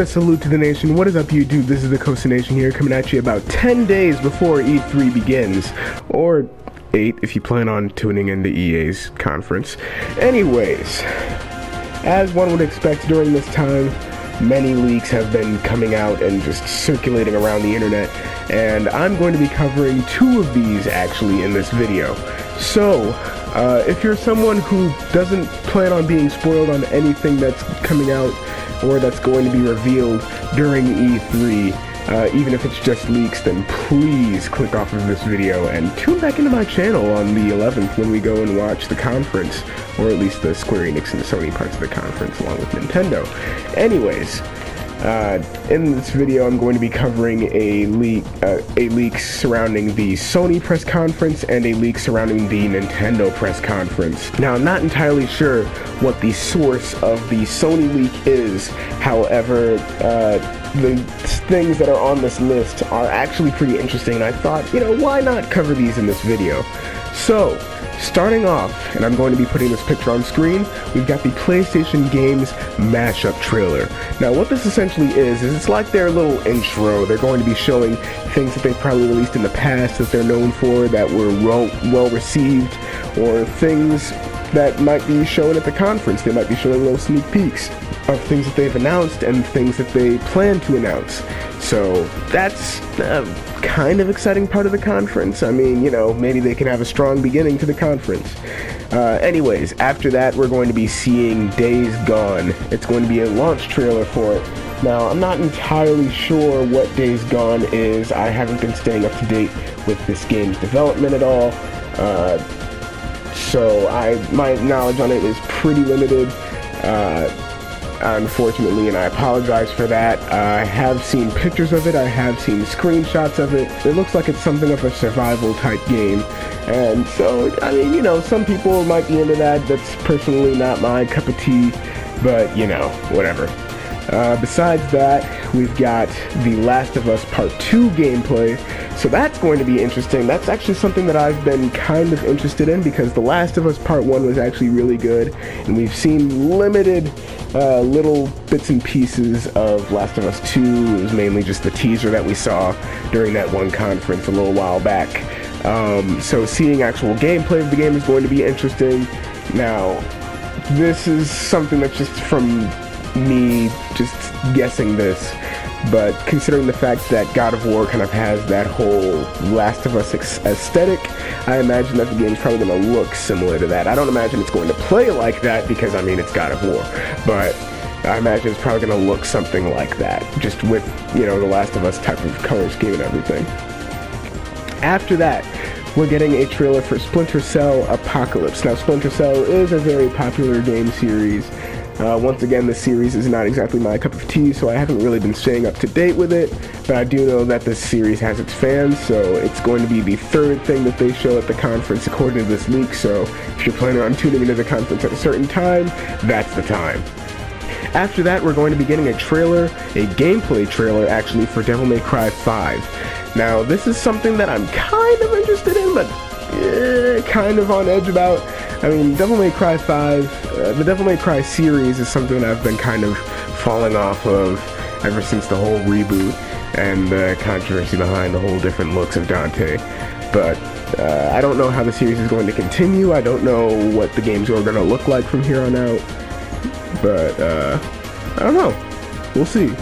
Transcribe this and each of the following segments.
a salute to the nation. What is up, YouTube? This is the Costa Nation here, coming at you about 10 days before E3 begins. Or 8 if you plan on tuning into EA's conference. Anyways, as one would expect during this time, many leaks have been coming out and just circulating around the internet, and I'm going to be covering 2 of these actually in this video. So, if you're someone who doesn't plan on being spoiled on anything that's coming out or that's going to be revealed during E3, even if it's just leaks, then please click off of this video and tune back into my channel on the 11th when we go and watch the conference, or at least the Square Enix and Sony parts of the conference along with Nintendo. Anyways, in this video I'm going to be covering a leak surrounding the Sony press conference and a leak surrounding the Nintendo press conference. Now, I'm not entirely sure what the source of the Sony leak is, however, the things that are on this list are actually pretty interesting, and I thought, why not cover these in this video? So, starting off, and I'm going to be putting this picture on screen, we've got the PlayStation Games mashup trailer. Now, what this essentially is it's like their little intro. They're going to be showing things that they've probably released in the past that they're known for, that were well received, or things that might be shown at the conference. They might be showing little sneak peeks of things that they've announced and things that they plan to announce. So that's a kind of exciting part of the conference. I mean, maybe they can have a strong beginning to the conference. Anyways, after that, we're going to be seeing Days Gone. It's going to be a launch trailer for it. Now, I'm not entirely sure what Days Gone is. I haven't been staying up to date with this game's development at all. So my knowledge on it is pretty limited, unfortunately, and I apologize for that. I have seen pictures of it, I have seen screenshots of it. It looks like it's something of a survival type game, and so, I mean, some people might be into that. That's personally not my cup of tea, but, whatever. Besides that, we've got The Last of Us Part 2 gameplay, so that's going to be interesting. That's actually something that I've been kind of interested in, because The Last of Us Part 1 was actually really good, and we've seen limited little bits and pieces of Last of Us 2. It was mainly just the teaser that we saw during that one conference a little while back. So seeing actual gameplay of the game is going to be interesting. Now, this is something that's just from me just guessing this, but considering the fact that God of War kind of has that whole Last of Us aesthetic, I imagine that the game's probably going to look similar to that. I don't imagine it's going to play like that because, it's God of War, but I imagine it's probably going to look something like that, just with, the Last of Us type of color scheme and everything. After that, we're getting a trailer for Splinter Cell Apocalypse. Now, Splinter Cell is a very popular game series. Once again, this series is not exactly my cup of tea, so I haven't really been staying up to date with it, but I do know that this series has its fans, so it's going to be the 3rd thing that they show at the conference according to this leak. So if you're planning on tuning into the conference at a certain time, that's the time. After that, we're going to be getting a gameplay trailer actually, for Devil May Cry 5. Now, this is something that I'm kind of interested in, but kind of on edge about. Devil May Cry 5, the Devil May Cry series is something that I've been kind of falling off of ever since the whole reboot and the controversy behind the whole different looks of Dante. But I don't know how the series is going to continue. I don't know what the games are going to look like from here on out. But, I don't know. We'll see.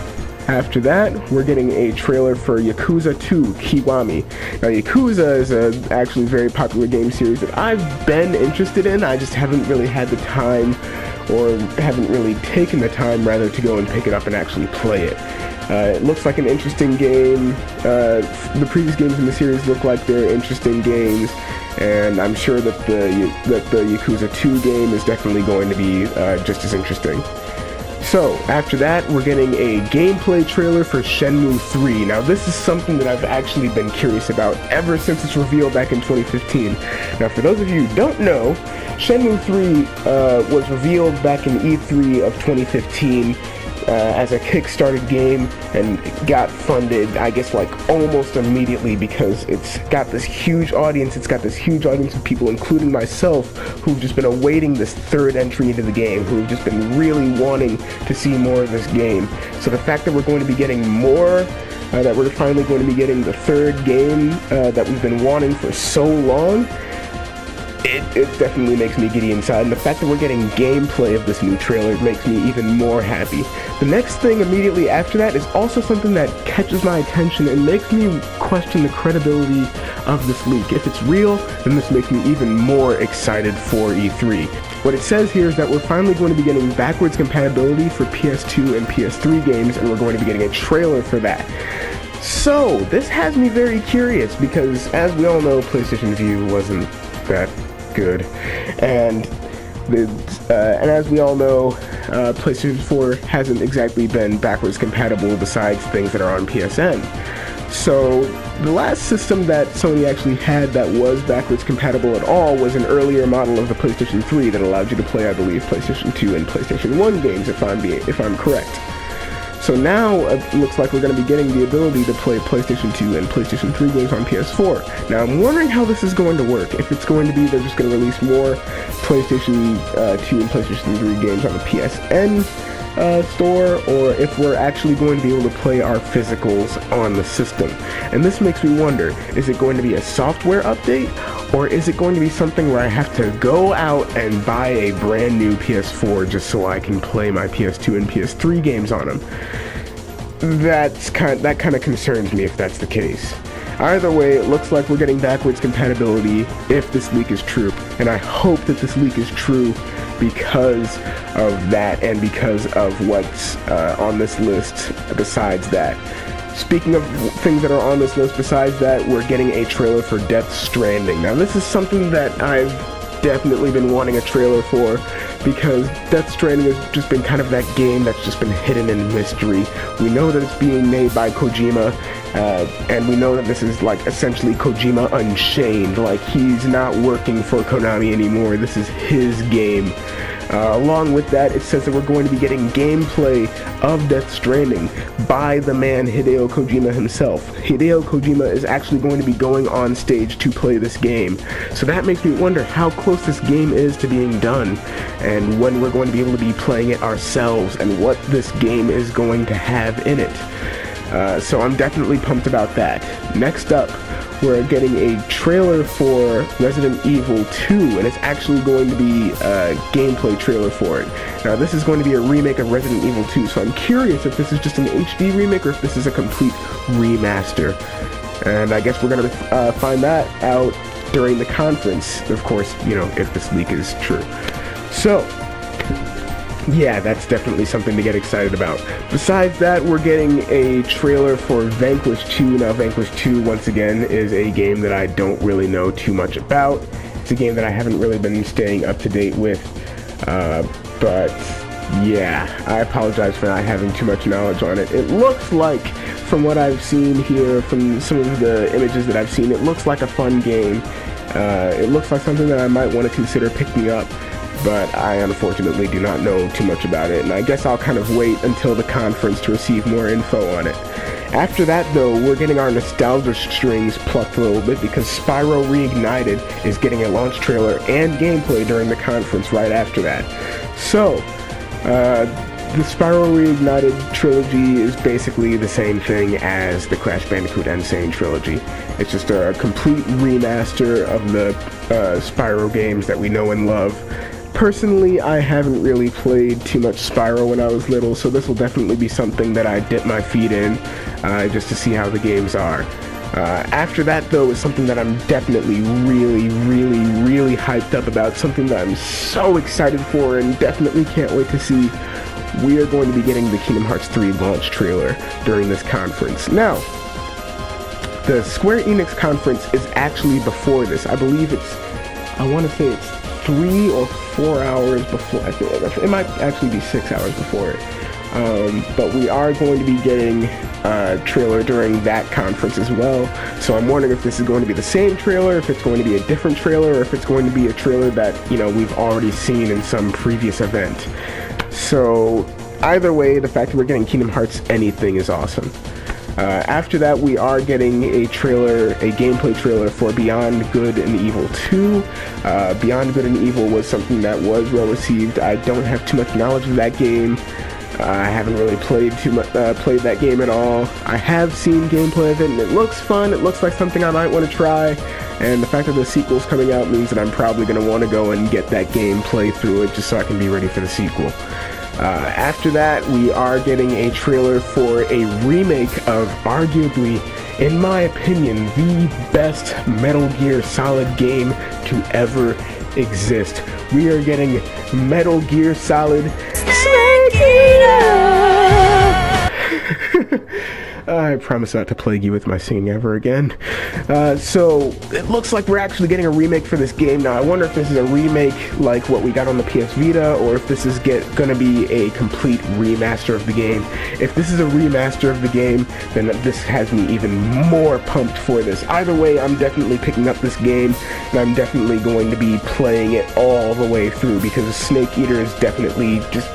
After that, we're getting a trailer for Yakuza 2 Kiwami. Now, Yakuza is a actually very popular game series that I've been interested in. I just haven't really had the time, or haven't really taken the time, rather, to go and pick it up and actually play it. It looks like an interesting game. The previous games in the series look like they're interesting games, and I'm sure that the Yakuza 2 game is definitely going to be just as interesting. So, after that, we're getting a gameplay trailer for Shenmue 3. Now, this is something that I've actually been curious about ever since its reveal back in 2015. Now, for those of you who don't know, Shenmue 3 was revealed back in E3 of 2015, as a kickstarted game and got funded, I guess, like almost immediately, because it's got this huge audience. It's got this huge audience of people, including myself, who've just been awaiting this third entry into the game, who've just been really wanting to see more of this game. So the fact that we're going to be getting more, that we're finally going to be getting the third game that we've been wanting for so long, it definitely makes me giddy inside, and the fact that we're getting gameplay of this new trailer makes me even more happy. The next thing immediately after that is also something that catches my attention and makes me question the credibility of this leak. If it's real, then this makes me even more excited for E3. What it says here is that we're finally going to be getting backwards compatibility for PS2 and PS3 games, and we're going to be getting a trailer for that. So, this has me very curious, because as we all know, PlayStation Vue wasn't that good, and as we all know, PlayStation 4 hasn't exactly been backwards compatible besides things that are on PSN. So the last system that Sony actually had that was backwards compatible at all was an earlier model of the PlayStation 3 that allowed you to play, I believe, PlayStation 2 and PlayStation 1 games, if I'm correct. So now it looks like we're going to be getting the ability to play PlayStation 2 and PlayStation 3 games on PS4. Now I'm wondering how this is going to work. If it's going to be they're just going to release more PlayStation 2 and PlayStation 3 games on the PSN store, or if we're actually going to be able to play our physicals on the system. And this makes me wonder, is it going to be a software update, or is it going to be something where I have to go out and buy a brand new PS4 just so I can play my PS2 and PS3 games on them? That kind of concerns me if that's the case. Either way, it looks like we're getting backwards compatibility if this leak is true, and I hope that this leak is true because of that and because of what's on this list besides that. Speaking of things that are on this list besides that, we're getting a trailer for Death Stranding. Now this is something that I've definitely been wanting a trailer for, because Death Stranding has just been kind of that game that's just been hidden in mystery. We know that it's being made by Kojima, and we know that this is like essentially Kojima Unchained. Like, he's not working for Konami anymore. This is his game. Along with that, it says that we're going to be getting gameplay of Death Stranding by the man Hideo Kojima himself. Hideo Kojima is actually going to be going on stage to play this game. So that makes me wonder how close this game is to being done, and when we're going to be able to be playing it ourselves, and what this game is going to have in it. So I'm definitely pumped about that. Next up, we're getting a trailer for Resident Evil 2, and it's actually going to be a gameplay trailer for it. Now, this is going to be a remake of Resident Evil 2, so I'm curious if this is just an HD remake or if this is a complete remaster. And I guess we're going to find that out during the conference, of course, you know, if this leak is true. So, yeah, that's definitely something to get excited about. Besides that, we're getting a trailer for Vanquish 2. Now, Vanquish 2, once again, is a game that I don't really know too much about. It's a game that I haven't really been staying up to date with. But, yeah, I apologize for not having too much knowledge on it. It looks like, from what I've seen here, from some of the images that I've seen, it looks like a fun game. It looks like something that I might want to consider picking up, but I unfortunately do not know too much about it, and I guess I'll kind of wait until the conference to receive more info on it. After that, though, we're getting our nostalgia strings plucked a little bit, because Spyro Reignited is getting a launch trailer and gameplay during the conference right after that. So, the Spyro Reignited trilogy is basically the same thing as the Crash Bandicoot N. Sane trilogy. It's just a complete remaster of the Spyro games that we know and love. Personally, I haven't really played too much Spyro when I was little, so this will definitely be something that I dip my feet in, just to see how the games are. After that, though, is something that I'm definitely really hyped up about, something that I'm so excited for and definitely can't wait to see. We are going to be getting the Kingdom Hearts 3 launch trailer during this conference. Now, the Square Enix conference is actually before this. I believe I want to say it's 3 or 4 hours before. I think it might actually be 6 hours before it. But we are going to be getting a trailer during that conference as well. So I'm wondering if this is going to be the same trailer, if it's going to be a different trailer, or if it's going to be a trailer that, you know, we've already seen in some previous event. So either way, the fact that we're getting Kingdom Hearts anything is awesome. After that, we are getting a gameplay trailer for Beyond Good and Evil 2. Beyond Good and Evil was something that was well received. I don't have too much knowledge of that game. I haven't really played that game at all. I have seen gameplay of it, and it looks fun. It looks like something I might want to try. And the fact that the sequel's coming out means that I'm probably going to want to go and get that game, play through it, just so I can be ready for the sequel. After that, we are getting a trailer for a remake of arguably, in my opinion, the best Metal Gear Solid game to ever exist. We are getting Metal Gear Solid Snake Eater! I promise not to plague you with my singing ever again. So, it looks like we're actually getting a remake for this game. Now, I wonder if this is a remake like what we got on the PS Vita, or if this is gonna be a complete remaster of the game. If this is a remaster of the game, then this has me even more pumped for this. Either way, I'm definitely picking up this game, and I'm definitely going to be playing it all the way through, because Snake Eater is definitely just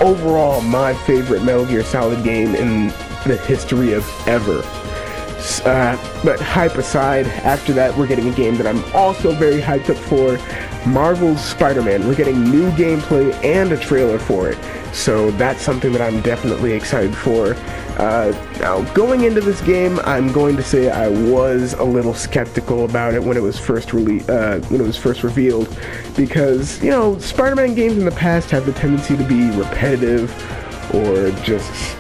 overall my favorite Metal Gear Solid game in the history of ever. But hype aside, after that we're getting a game that I'm also very hyped up for, Marvel's Spider-Man. We're getting new gameplay and a trailer for it, so that's something that I'm definitely excited for. Now, going into this game, I'm going to say I was a little skeptical about it when it was first revealed, because, you know, Spider-Man games in the past have the tendency to be repetitive or just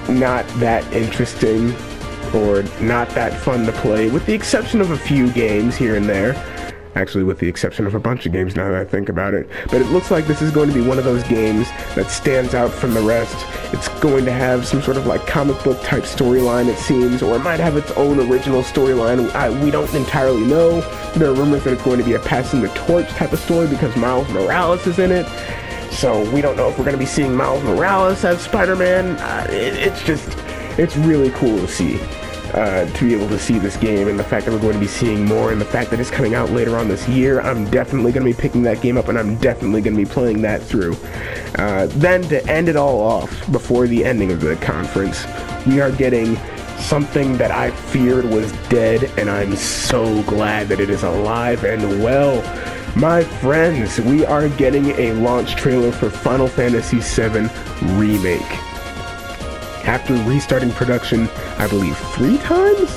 not that interesting or not that fun to play, with the exception of a few games here and there. Actually, with the exception of a bunch of games now that I think about it. But it looks like this is going to be one of those games that stands out from the rest. It's going to have some sort of like comic book type storyline, it seems, or it might have its own original storyline. We don't entirely know. There are rumors that it's going to be a passing the torch type of story because Miles Morales is in it. So we don't know if we're going to be seeing Miles Morales as Spider-Man. It's really cool to see. To be able to see this game, and the fact that we're going to be seeing more, and the fact that it's coming out later on this year, I'm definitely going to be picking that game up, and I'm definitely going to be playing that through. Then to end it all off, before the ending of the conference, we are getting something that I feared was dead, and I'm so glad that it is alive and well. My friends, we are getting a launch trailer for Final Fantasy VII Remake. After restarting production, I believe 3 times,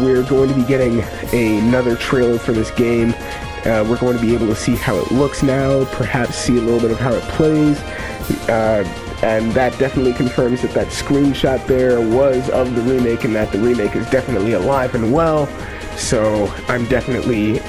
we're going to be getting another trailer for this game. We're going to be able to see how it looks now, perhaps see a little bit of how it plays, and that definitely confirms that that screenshot there was of the remake, and that the remake is definitely alive and well. So I'm definitely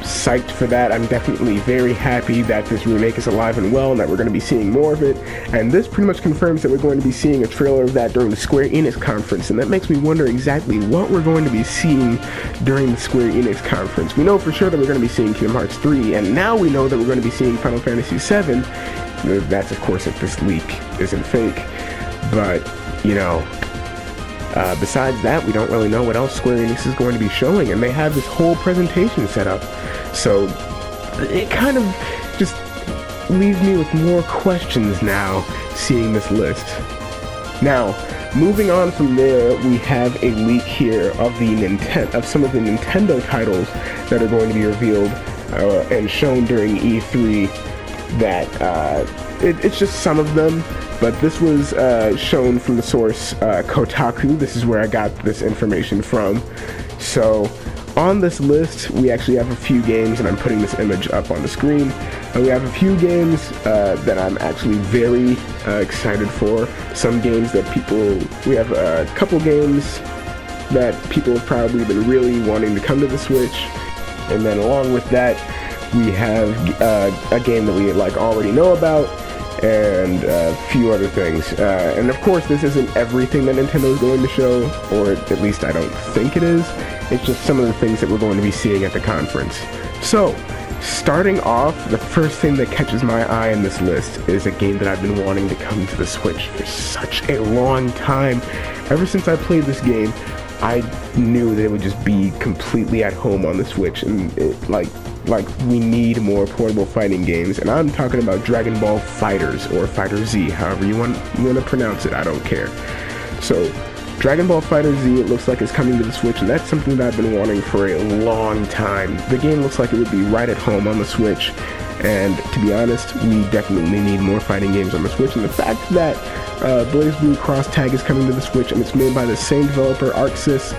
psyched for that. I'm definitely very happy that this remake is alive and well, and that we're going to be seeing more of it. And this pretty much confirms that we're going to be seeing a trailer of that during the Square Enix conference, and that makes me wonder exactly what we're going to be seeing during the Square Enix conference. We know for sure that we're going to be seeing Kingdom Hearts 3, and now we know that we're going to be seeing Final Fantasy VII. That's of course if this leak isn't fake, but you know, besides that, we don't really know what else Square Enix is going to be showing, and they have this whole presentation set up. So it kind of just leaves me with more questions now, seeing this list. Now, moving on from there, we have a leak here of some of the Nintendo titles that are going to be revealed and shown during E3. That it's just some of them, but this was shown from the source Kotaku. This is where I got this information from. So on this list, we actually have a few games, and I'm putting this image up on the screen. We have a few games that I'm actually very excited for. Some games that we have a couple games that people have probably been really wanting to come to the Switch, and then along with that, we have a game that we already know about, and a few other things. And of course, this isn't everything that Nintendo is going to show, or at least I don't think it is. It's just some of the things that we're going to be seeing at the conference. So, starting off, the first thing that catches my eye in this list is a game that I've been wanting to come to the Switch for such a long time. Ever since I played this game, I knew that it would just be completely at home on the Switch, and like we need more portable fighting games, and I'm talking about Dragon Ball FighterZ or Fighter Z, however you want to pronounce it. I don't care. So Dragon Ball FighterZ, it looks like it's coming to the Switch, and that's something that I've been wanting for a long time. The game looks like it would be right at home on the Switch, and to be honest, we definitely need more fighting games on the Switch, and the fact that BlazBlue Cross Tag is coming to the Switch and it's made by the same developer, ArcSys,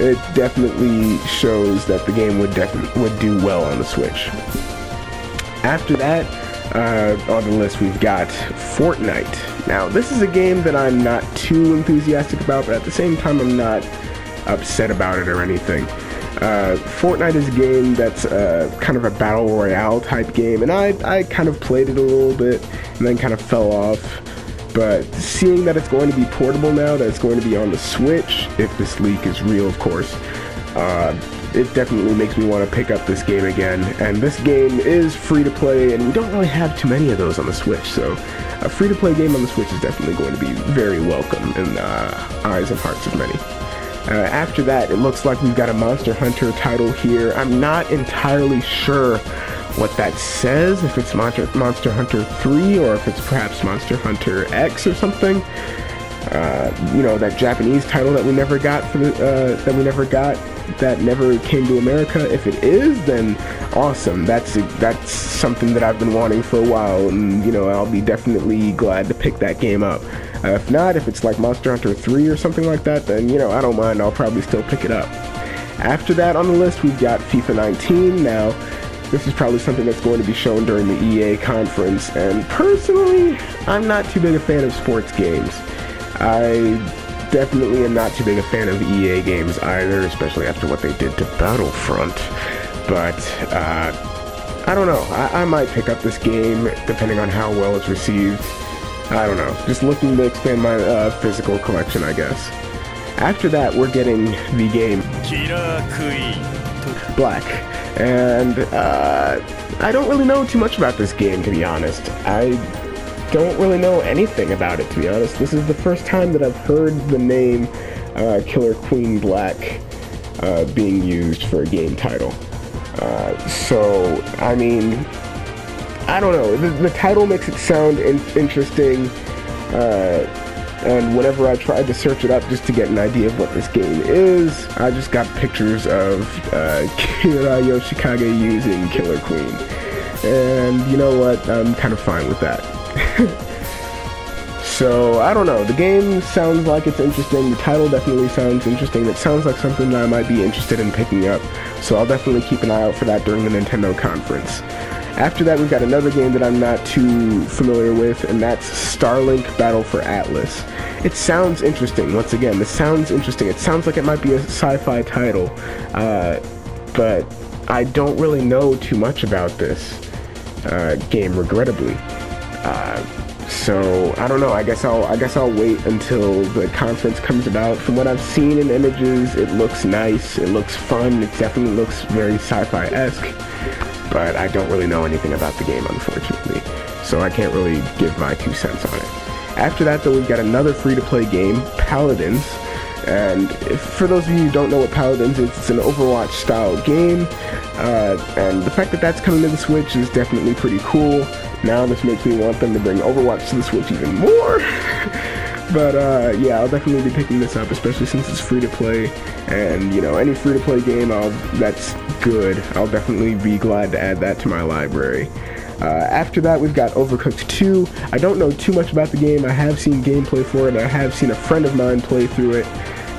it definitely shows that the game would do well on the Switch. After that, on the list we've got Fortnite. Now, this is a game that I'm not too enthusiastic about, but at the same time I'm not upset about it or anything. Fortnite is a game that's kind of a battle royale type game, and I kind of played it a little bit and then kind of fell off. But seeing that it's going to be portable now, that it's going to be on the Switch, if this leak is real, of course, it definitely makes me want to pick up this game again. And this game is free to play, and we don't really have too many of those on the Switch, so a free to play game on the Switch is definitely going to be very welcome in the eyes and hearts of many. After that, it looks like we've got a Monster Hunter title here. I'm not entirely sure what that says, if it's Monster Hunter 3 or if it's perhaps Monster Hunter X or something. You know, that Japanese title that we never got that never came to America. If it is, then awesome. That's something that I've been wanting for a while, and you know, I'll be definitely glad to pick that game up. If not, if it's like Monster Hunter 3 or something like that, then you know, I don't mind. I'll probably still pick it up. After that on the list, we've got FIFA 19. Now, this is probably something that's going to be shown during the EA conference, and personally, I'm not too big a fan of sports games. I definitely am not too big a fan of EA games either, especially after what they did to Battlefront. But, I don't know. I might pick up this game, depending on how well it's received. I don't know. Just looking to expand my physical collection, I guess. After that, we're getting the game Black. And I don't really know too much about this game, to be honest. I don't really know anything about it, to be honest. This is the first time that I've heard the name Killer Queen Black being used for a game title. So, I mean, I don't know. The title makes it sound interesting, and whenever I tried to search it up just to get an idea of what this game is, I just got pictures of Kira Yoshikage using Killer Queen. And you know what? I'm kind of fine with that. So, I don't know. The game sounds like it's interesting. The title definitely sounds interesting. It sounds like something that I might be interested in picking up. So I'll definitely keep an eye out for that during the Nintendo conference. After that, we've got another game that I'm not too familiar with, and that's Starlink Battle for Atlas. It sounds interesting. Once again, this sounds interesting. It sounds like it might be a sci-fi title, but I don't really know too much about this game, regrettably. So I don't know. I guess I'll wait until the conference comes about. From what I've seen in images, it looks nice. It looks fun. It definitely looks very sci-fi-esque. But I don't really know anything about the game, unfortunately. So I can't really give my 2 cents on it. After that, though, we've got another free-to-play game, Paladins. And for those of you who don't know what Paladins is, it's an Overwatch-style game. And the fact that that's coming to the Switch is definitely pretty cool. Now this makes me want them to bring Overwatch to the Switch even more. But yeah, I'll definitely be picking this up, especially since it's free to play. And you know, any free to play game that's good, I'll definitely be glad to add that to my library. After that, we've got Overcooked 2. I don't know too much about the game. I have seen gameplay for it. I have seen a friend of mine play through it.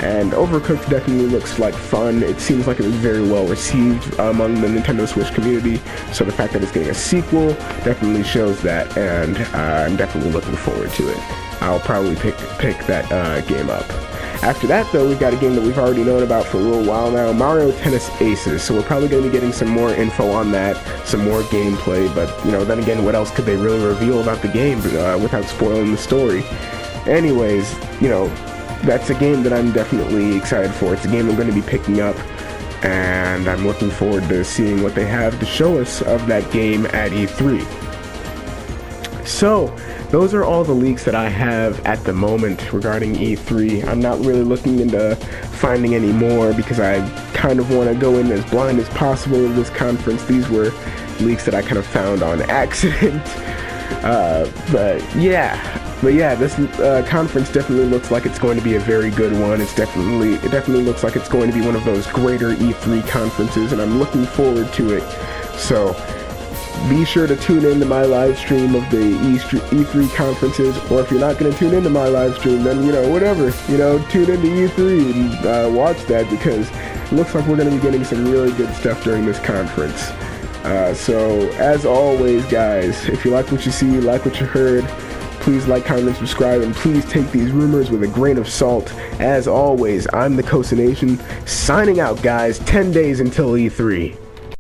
And Overcooked definitely looks like fun. It seems like it was very well received among the Nintendo Switch community. So the fact that it's getting a sequel definitely shows that, and I'm definitely looking forward to it. I'll probably pick that game up. After that, though, we've got a game that we've already known about for a little while now, Mario Tennis Aces. So we're probably going to be getting some more info on that, some more gameplay. But, you know, then again, what else could they really reveal about the game without spoiling the story? Anyways, you know, that's a game that I'm definitely excited for. It's a game I'm going to be picking up, and I'm looking forward to seeing what they have to show us of that game at E3. So, those are all the leaks that I have at the moment regarding E3. I'm not really looking into finding any more because I kind of want to go in as blind as possible in this conference. These were leaks that I kind of found on accident. But yeah, this conference definitely looks like it's going to be a very good one. It definitely looks like it's going to be one of those greater E3 conferences, and I'm looking forward to it. So be sure to tune in to my live stream of the E3 conferences, or if you're not going to tune into my live stream, then, whatever, tune into E3 and watch that, because it looks like we're going to be getting some really good stuff during this conference. So, as always, guys, if you like what you see, like what you heard, please like, comment, and subscribe, and please take these rumors with a grain of salt. As always, I'm the Coast Nation, signing out, guys. 10 days until E3.